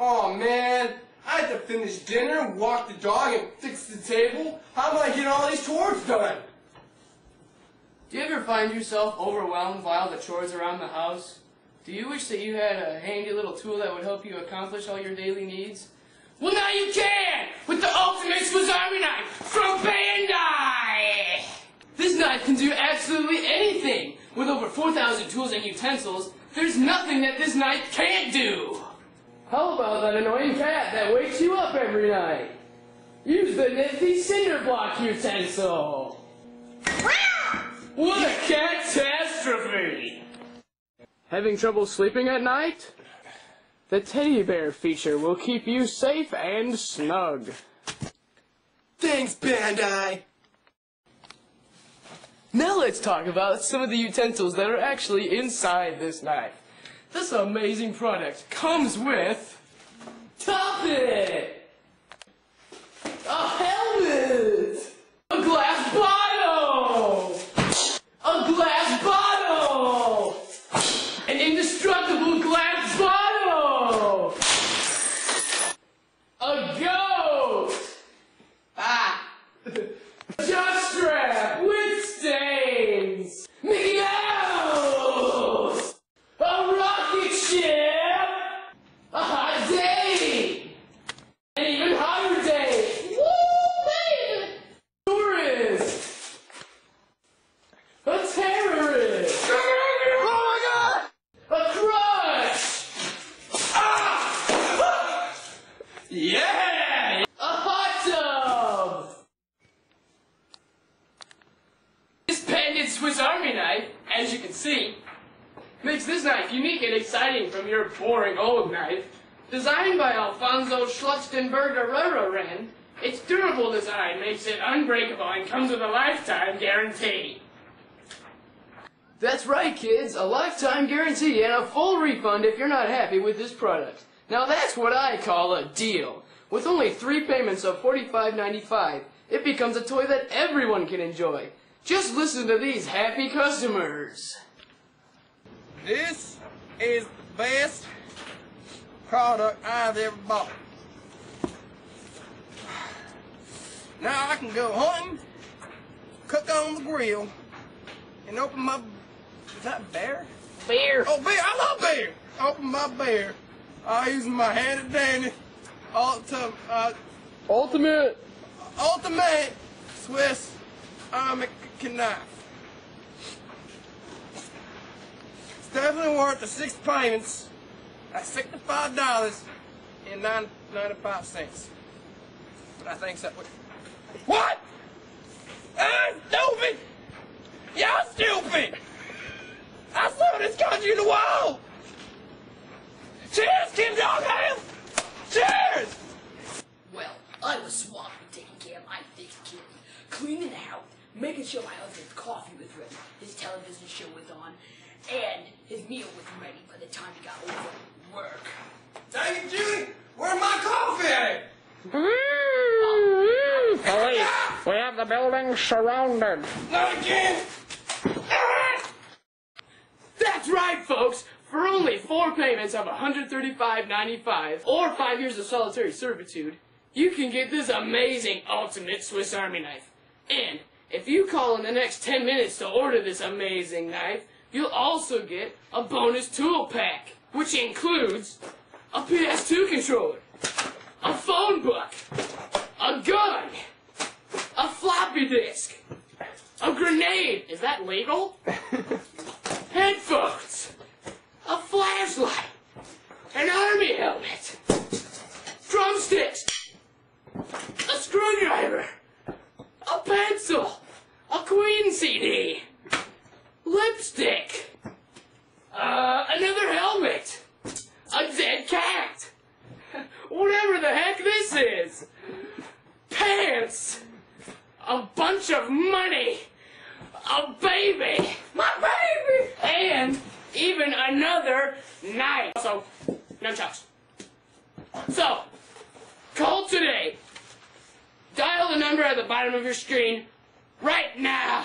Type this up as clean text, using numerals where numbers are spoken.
Oh man, I have to finish dinner, walk the dog, and fix the table. How am I getting all these chores done? Do you ever find yourself overwhelmed by all the chores around the house? Do you wish that you had a handy little tool that would help you accomplish all your daily needs? Well, now you can! With the ultimate Swiss Army knife from Bandai! This knife can do absolutely anything! With over 4,000 tools and utensils, there's nothing that this knife can't do! How about that annoying cat that wakes you up every night? Use the nifty cinder block utensil! What a catastrophe! Having trouble sleeping at night? The teddy bear feature will keep you safe and snug. Thanks, Bandai! Now let's talk about some of the utensils that are actually inside this knife. This amazing product comes with... Top it! A helmet! A glass bottle! A glass bottle! An indestructible glass bottle! A goat! Ah! A jockstrap with stains! Mickey Mouse! A rocket ship! A hot day! An even hotter day! Woo, baby! Tourist! A terrorist! Oh my god! A crush! Ah! Yeah! A hot tub! This patented Swiss Army knife, as you can see, makes this knife unique and exciting from your boring old knife. Designed by Alfonso Schluchtenberger, its durable design makes it unbreakable and comes with a lifetime guarantee. That's right, kids, a lifetime guarantee and a full refund if you're not happy with this product. Now that's what I call a deal. With only 3 payments of $45.95, it becomes a toy that everyone can enjoy. Just listen to these happy customers. This is the best product I've ever bought. Now I can go hunting, cook on the grill, and open my... Is that bear? Beer. Oh, bear! I love beer! Open my beer. I'm using my handy-dandy ultimate Swiss Army knife. It's definitely worth the 6 payments at $65.95. But I think so. What? I'm stupid! Y'all stupid! I saw this country in the wall! Cheers, Kim Jong-un! Cheers! Well, I was swamped with taking care of my thick kid, cleaning the house, making sure my husband's coffee was ready, his television show was on, and his meal was ready by the time he got over work. Dang it, Judy! Where's my coffee at? Police, we have the building surrounded. Not again! That's right, folks! For only 4 payments of $135.95 or 5 years of solitary servitude, you can get this amazing ultimate Swiss Army knife. And if you call in the next 10 minutes to order this amazing knife, you'll also get a bonus tool pack, which includes a PS2 controller, a phone book, a gun, a floppy disk, a grenade, is that legal? Headphones, a flashlight, an army helmet, drumsticks, a screwdriver, a pencil, a Queen CD, lipstick, another helmet, a dead cat, whatever the heck this is, pants, a bunch of money, a baby, my baby, and even another knife. So, nunchucks. So, call today. Dial the number at the bottom of your screen right now.